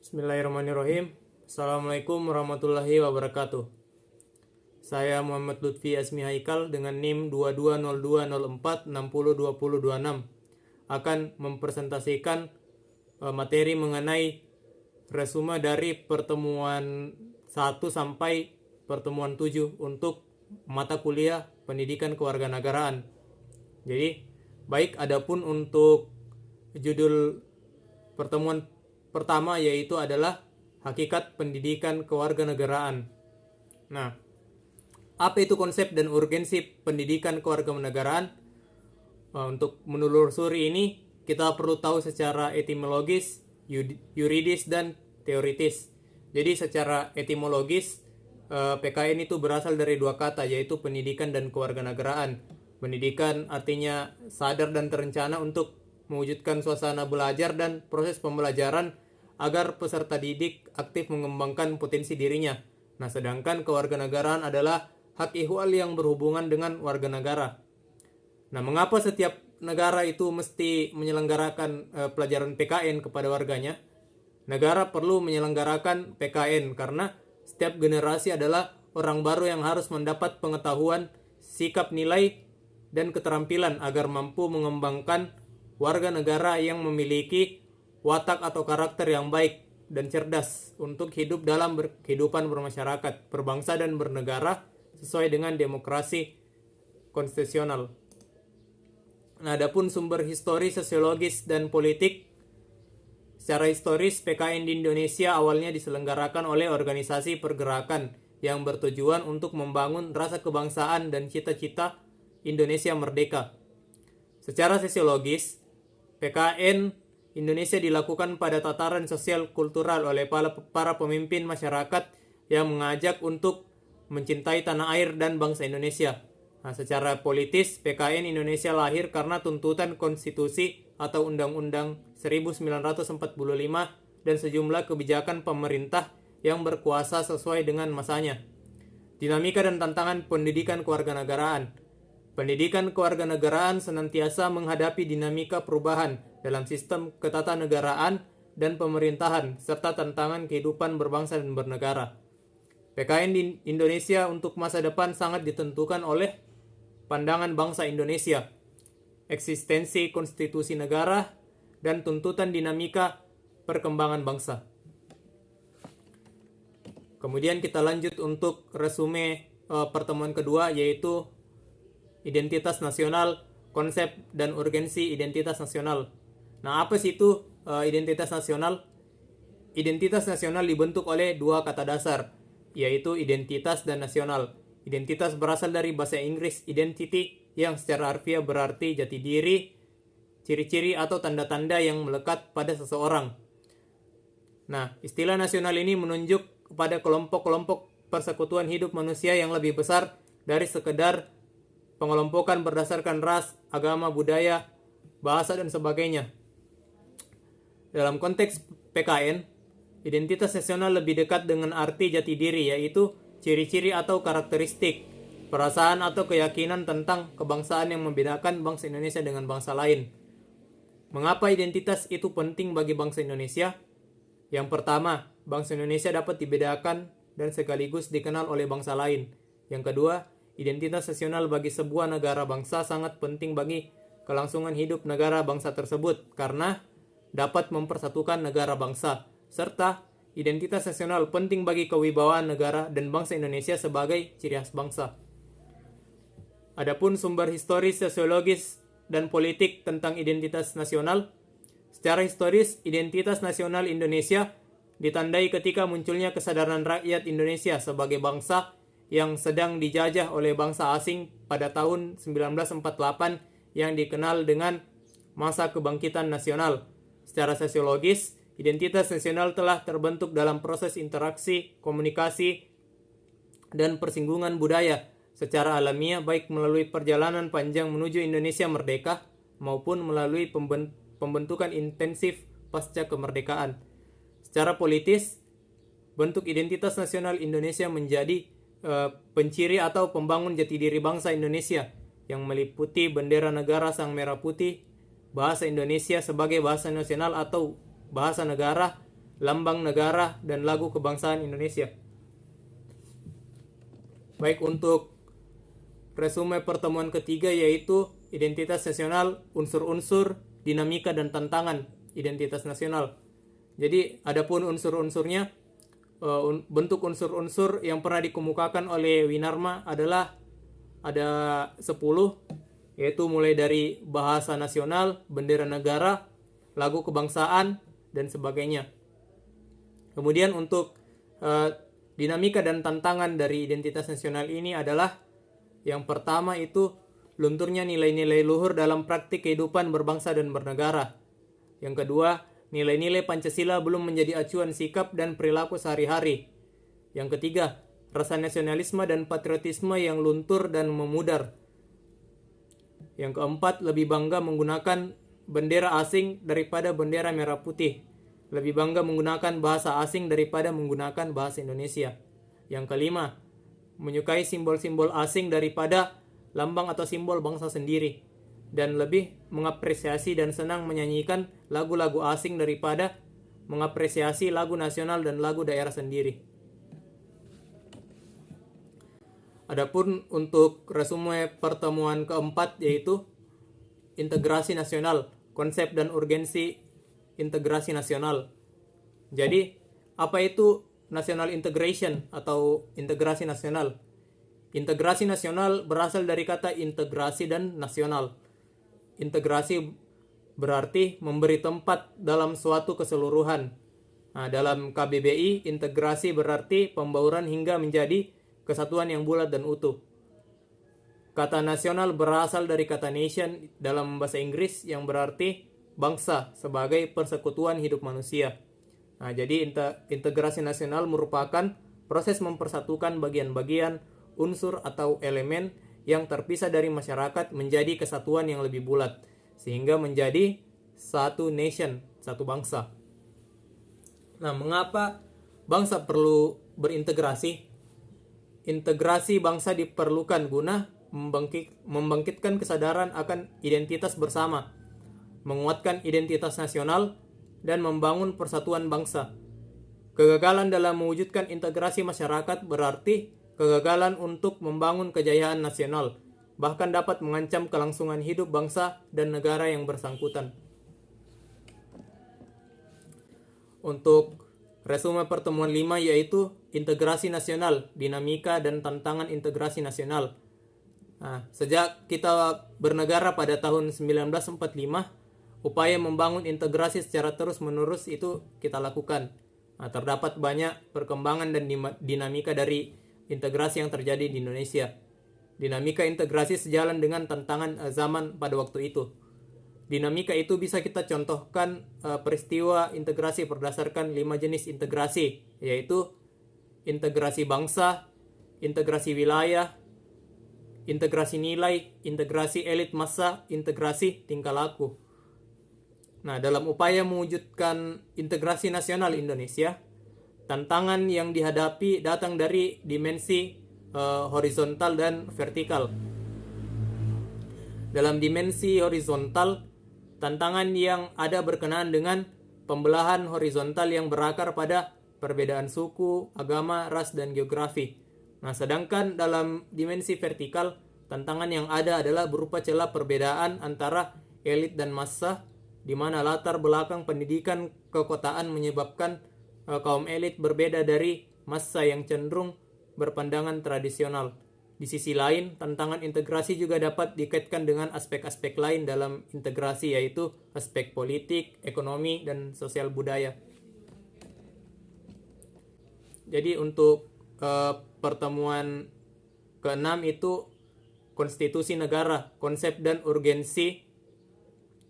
Bismillahirrahmanirrahim. Assalamualaikum warahmatullahi wabarakatuh. Saya Muhammad Lutfi Asmi Haikal dengan NIM 220204602026 akan mempresentasikan materi mengenai resume dari pertemuan 1 sampai pertemuan 7 untuk mata kuliah pendidikan kewarganegaraan. Jadi, baik adapun untuk judul pertemuan pertama yaitu adalah hakikat pendidikan kewarganegaraan. Nah, apa itu konsep dan urgensi pendidikan kewarganegaraan? Untuk menelusuri ini kita perlu tahu secara etimologis, yuridis dan teoritis. Jadi secara etimologis PKN itu berasal dari dua kata yaitu pendidikan dan kewarganegaraan. Pendidikan artinya sadar dan terencana untuk mewujudkan suasana belajar dan proses pembelajaran agar peserta didik aktif mengembangkan potensi dirinya. Nah, sedangkan kewarganegaraan adalah hak ihwal yang berhubungan dengan warga negara. Nah, mengapa setiap negara itu mesti menyelenggarakan pelajaran PKN kepada warganya? Negara perlu menyelenggarakan PKN karena setiap generasi adalah orang baru yang harus mendapat pengetahuan, sikap nilai, dan keterampilan agar mampu mengembangkan warga negara yang memiliki watak atau karakter yang baik dan cerdas untuk hidup dalam kehidupan bermasyarakat, berbangsa dan bernegara sesuai dengan demokrasi konstitusional. Nah, adapun sumber historis, sosiologis, dan politik. Secara historis, PKN di Indonesia awalnya diselenggarakan oleh organisasi pergerakan yang bertujuan untuk membangun rasa kebangsaan dan cita-cita Indonesia merdeka. Secara sosiologis, PKN Indonesia dilakukan pada tataran sosial kultural oleh para pemimpin masyarakat yang mengajak untuk mencintai tanah air dan bangsa Indonesia. Nah, secara politis, PKN Indonesia lahir karena tuntutan konstitusi atau Undang-Undang 1945 dan sejumlah kebijakan pemerintah yang berkuasa sesuai dengan masanya. Dinamika dan tantangan pendidikan kewarganegaraan. Pendidikan kewarganegaraan senantiasa menghadapi dinamika perubahan dalam sistem ketatanegaraan dan pemerintahan, serta tantangan kehidupan berbangsa dan bernegara. PKN di Indonesia untuk masa depan sangat ditentukan oleh pandangan bangsa Indonesia, eksistensi konstitusi negara, dan tuntutan dinamika perkembangan bangsa. Kemudian kita lanjut untuk resume pertemuan kedua, yaitu identitas nasional, konsep dan urgensi identitas nasional. Nah, apa sih itu identitas nasional? Identitas nasional dibentuk oleh dua kata dasar, yaitu identitas dan nasional. Identitas berasal dari bahasa Inggris identity, yang secara harfiah berarti jati diri, ciri-ciri atau tanda-tanda yang melekat pada seseorang. Nah, istilah nasional ini menunjuk kepada kelompok-kelompok persekutuan hidup manusia yang lebih besar dari sekedar pengelompokan berdasarkan ras, agama, budaya, bahasa, dan sebagainya. Dalam konteks PKN, identitas nasional lebih dekat dengan arti jati diri, yaitu ciri-ciri atau karakteristik, perasaan atau keyakinan tentang kebangsaan yang membedakan bangsa Indonesia dengan bangsa lain. Mengapa identitas itu penting bagi bangsa Indonesia? Yang pertama, bangsa Indonesia dapat dibedakan dan sekaligus dikenal oleh bangsa lain. Yang kedua, identitas nasional bagi sebuah negara bangsa sangat penting bagi kelangsungan hidup negara bangsa tersebut karena dapat mempersatukan negara bangsa, serta identitas nasional penting bagi kewibawaan negara dan bangsa Indonesia sebagai ciri khas bangsa. Adapun sumber historis, sosiologis, dan politik tentang identitas nasional. Secara historis, identitas nasional Indonesia ditandai ketika munculnya kesadaran rakyat Indonesia sebagai bangsa yang sedang dijajah oleh bangsa asing pada tahun 1948 yang dikenal dengan masa kebangkitan nasional. Secara sosiologis, identitas nasional telah terbentuk dalam proses interaksi, komunikasi, dan persinggungan budaya secara alamiah baik melalui perjalanan panjang menuju Indonesia merdeka maupun melalui pembentukan intensif pasca kemerdekaan. Secara politis, bentuk identitas nasional Indonesia menjadi penciri atau pembangun jati diri bangsa Indonesia yang meliputi bendera negara sang merah putih, bahasa Indonesia sebagai bahasa nasional atau bahasa negara, lambang negara, dan lagu kebangsaan Indonesia. Baik, untuk resume pertemuan ketiga yaitu identitas nasional, unsur-unsur, dinamika, dan tantangan identitas nasional. Jadi adapun unsur-unsurnya, bentuk unsur-unsur yang pernah dikemukakan oleh Winarma adalah ada 10, yaitu mulai dari bahasa nasional, bendera negara, lagu kebangsaan, dan sebagainya. Kemudian untuk dinamika dan tantangan dari identitas nasional ini adalah yang pertama itu lunturnya nilai-nilai luhur dalam praktik kehidupan berbangsa dan bernegara. Yang kedua, nilai-nilai Pancasila belum menjadi acuan sikap dan perilaku sehari-hari. Yang ketiga, rasa nasionalisme dan patriotisme yang luntur dan memudar. Yang keempat, lebih bangga menggunakan bendera asing daripada bendera merah putih. Lebih bangga menggunakan bahasa asing daripada menggunakan bahasa Indonesia. Yang kelima, menyukai simbol-simbol asing daripada lambang atau simbol bangsa sendiri, dan lebih mengapresiasi dan senang menyanyikan lagu-lagu asing daripada mengapresiasi lagu nasional dan lagu daerah sendiri. Adapun untuk resume pertemuan keempat yaitu integrasi nasional, konsep dan urgensi integrasi nasional. Jadi, apa itu national integration atau integrasi nasional? Integrasi nasional berasal dari kata integrasi dan nasional. Integrasi berarti memberi tempat dalam suatu keseluruhan. Nah, dalam KBBI, integrasi berarti pembauran hingga menjadi kesatuan yang bulat dan utuh. Kata nasional berasal dari kata nation dalam bahasa Inggris yang berarti bangsa sebagai persekutuan hidup manusia. Nah, jadi integrasi nasional merupakan proses mempersatukan bagian-bagian, unsur atau elemen yang terpisah dari masyarakat menjadi kesatuan yang lebih bulat, sehingga menjadi satu nation, satu bangsa. Nah, mengapa bangsa perlu berintegrasi? Integrasi bangsa diperlukan guna membangkitkan kesadaran akan identitas bersama, menguatkan identitas nasional, dan membangun persatuan bangsa. Kegagalan dalam mewujudkan integrasi masyarakat berarti kegagalan untuk membangun kejayaan nasional, bahkan dapat mengancam kelangsungan hidup bangsa dan negara yang bersangkutan. Untuk resume pertemuan 5 yaitu integrasi nasional, dinamika dan tantangan integrasi nasional. Nah, sejak kita bernegara pada tahun 1945, upaya membangun integrasi secara terus-menerus itu kita lakukan. Nah, terdapat banyak perkembangan dan dinamika dari integrasi yang terjadi di Indonesia. Dinamika integrasi sejalan dengan tantangan zaman pada waktu itu. Dinamika itu bisa kita contohkan peristiwa integrasi berdasarkan 5 jenis integrasi, yaitu integrasi bangsa, integrasi wilayah, integrasi nilai, integrasi elit massa, integrasi tingkah laku. Nah, dalam upaya mewujudkan integrasi nasional Indonesia, tantangan yang dihadapi datang dari dimensi horizontal dan vertikal. Dalam dimensi horizontal, tantangan yang ada berkenaan dengan pembelahan horizontal yang berakar pada perbedaan suku, agama, ras, dan geografi. Nah, sedangkan dalam dimensi vertikal, tantangan yang ada adalah berupa celah perbedaan antara elit dan massa, di mana latar belakang pendidikan kekotaan menyebabkan kaum elit berbeda dari massa yang cenderung berpandangan tradisional. Di sisi lain, tantangan integrasi juga dapat dikaitkan dengan aspek-aspek lain dalam integrasi, yaitu aspek politik, ekonomi, dan sosial budaya. Jadi untuk pertemuan ke-6 itu konstitusi negara, konsep dan urgensi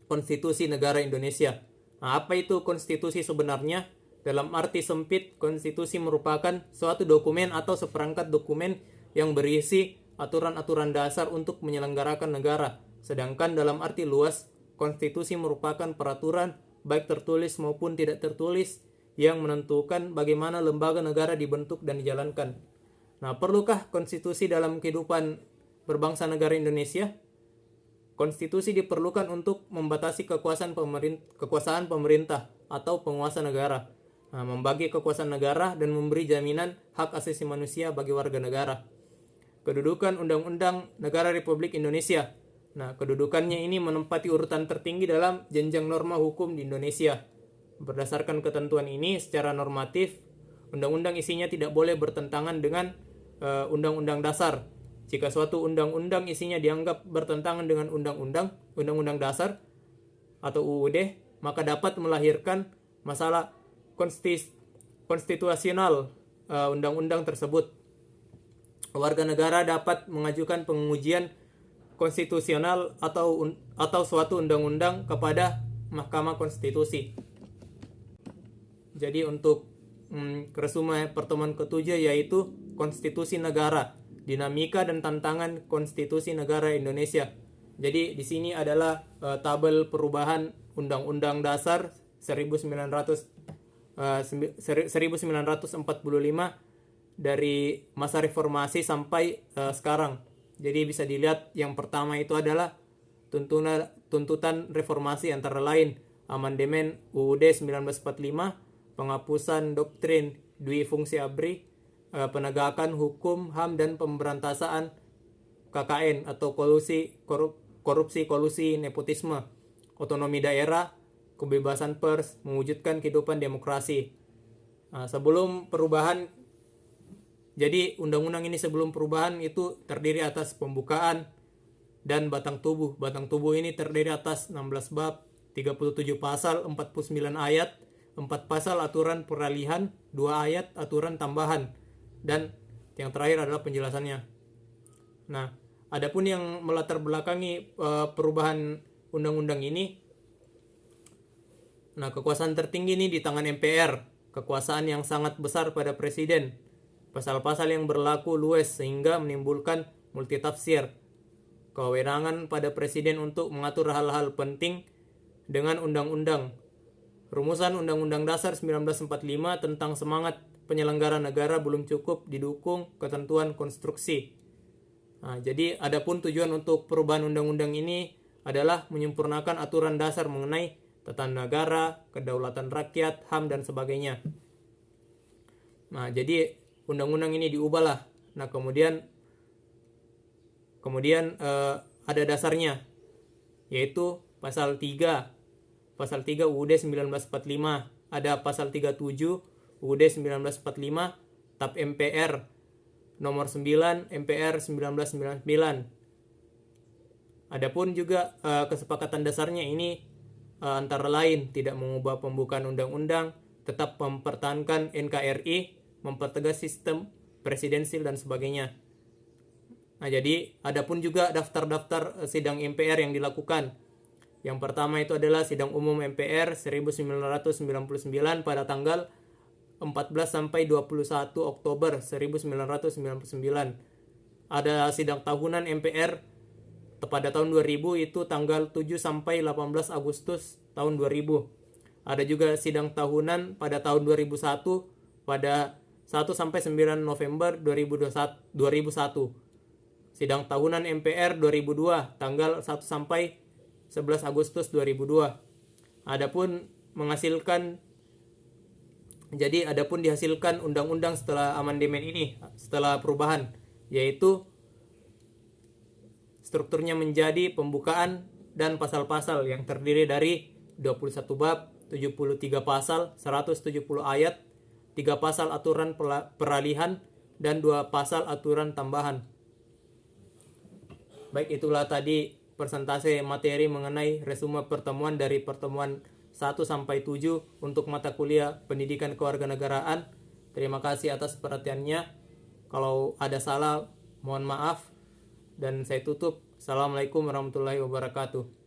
konstitusi negara Indonesia. Nah, apa itu konstitusi sebenarnya? Dalam arti sempit, konstitusi merupakan suatu dokumen atau seperangkat dokumen yang berisi aturan-aturan dasar untuk menyelenggarakan negara. Sedangkan dalam arti luas, konstitusi merupakan peraturan baik tertulis maupun tidak tertulis yang menentukan bagaimana lembaga negara dibentuk dan dijalankan. Nah, perlukah konstitusi dalam kehidupan berbangsa negara Indonesia? Konstitusi diperlukan untuk membatasi kekuasaan pemerintah atau penguasa negara. membagi kekuasaan negara dan memberi jaminan hak asasi manusia bagi warga negara. Kedudukan Undang-Undang Negara Republik Indonesia. Nah, kedudukannya ini menempati urutan tertinggi dalam jenjang norma hukum di Indonesia. Berdasarkan ketentuan ini, secara normatif, undang-undang isinya tidak boleh bertentangan dengan undang-undang dasar. Jika suatu undang-undang isinya dianggap bertentangan dengan undang-undang dasar atau UUD, maka dapat melahirkan masalah konstitusional undang-undang tersebut. Warga negara dapat mengajukan pengujian konstitusional atau suatu undang-undang kepada Mahkamah Konstitusi. Jadi untuk resume pertemuan ke-7 yaitu Konstitusi Negara, dinamika dan tantangan Konstitusi Negara Indonesia. Jadi di sini adalah tabel perubahan Undang-Undang Dasar 1945 dari masa reformasi sampai sekarang. Jadi bisa dilihat yang pertama itu adalah tuntutan reformasi antara lain amandemen UUD 1945, penghapusan doktrin dwi fungsi ABRI, penegakan hukum HAM dan pemberantasan KKN atau korupsi kolusi nepotisme, otonomi daerah, kebebasan pers, mewujudkan kehidupan demokrasi. Sebelum perubahan, jadi undang-undang ini sebelum perubahan itu terdiri atas pembukaan dan batang tubuh. Batang tubuh ini terdiri atas 16 bab, 37 pasal, 49 ayat, 4 pasal aturan peralihan, 2 ayat aturan tambahan, dan yang terakhir adalah penjelasannya. Nah, adapun yang melatar belakangi perubahan undang-undang ini, nah kekuasaan tertinggi ini di tangan MPR, kekuasaan yang sangat besar pada presiden. Pasal-pasal yang berlaku luas sehingga menimbulkan multitafsir. Kewenangan pada presiden untuk mengatur hal-hal penting dengan undang-undang. Rumusan Undang-Undang Dasar 1945 tentang semangat penyelenggara negara belum cukup didukung ketentuan konstruksi. Jadi adapun tujuan untuk perubahan undang-undang ini adalah menyempurnakan aturan dasar mengenai tata negara, kedaulatan rakyat, HAM dan sebagainya. Nah, jadi undang-undang ini diubahlah. Nah, kemudian ada dasarnya, yaitu pasal 3 UUD 1945, ada pasal 37 UUD 1945, TAP MPR nomor 9 MPR 1999. Adapun juga kesepakatan dasarnya ini antara lain tidak mengubah pembukaan undang-undang, tetap mempertahankan NKRI, mempertegas sistem presidensil dan sebagainya. Nah, jadi adapun juga daftar-daftar sidang MPR yang dilakukan. Yang pertama itu adalah sidang umum MPR 1999 pada tanggal 14 sampai 21 Oktober 1999. Ada sidang tahunan MPR pada tahun 2000 itu tanggal 7 sampai 18 Agustus tahun 2000. Ada juga sidang tahunan pada tahun 2001 pada 1 sampai 9 November 2001. Sidang tahunan MPR 2002 tanggal 1 sampai 11 Agustus 2002. Adapun dihasilkan undang-undang setelah amandemen ini, setelah perubahan, yaitu strukturnya menjadi pembukaan dan pasal-pasal yang terdiri dari 21 bab, 73 pasal, 170 ayat, 3 pasal aturan peralihan, dan 2 pasal aturan tambahan. Baik, itulah tadi persentase materi mengenai resume pertemuan dari pertemuan 1 sampai 7 untuk mata kuliah Pendidikan Kewarganegaraan. Terima kasih atas perhatiannya. Kalau ada salah, mohon maaf. Dan saya tutup. Assalamualaikum warahmatullahi wabarakatuh.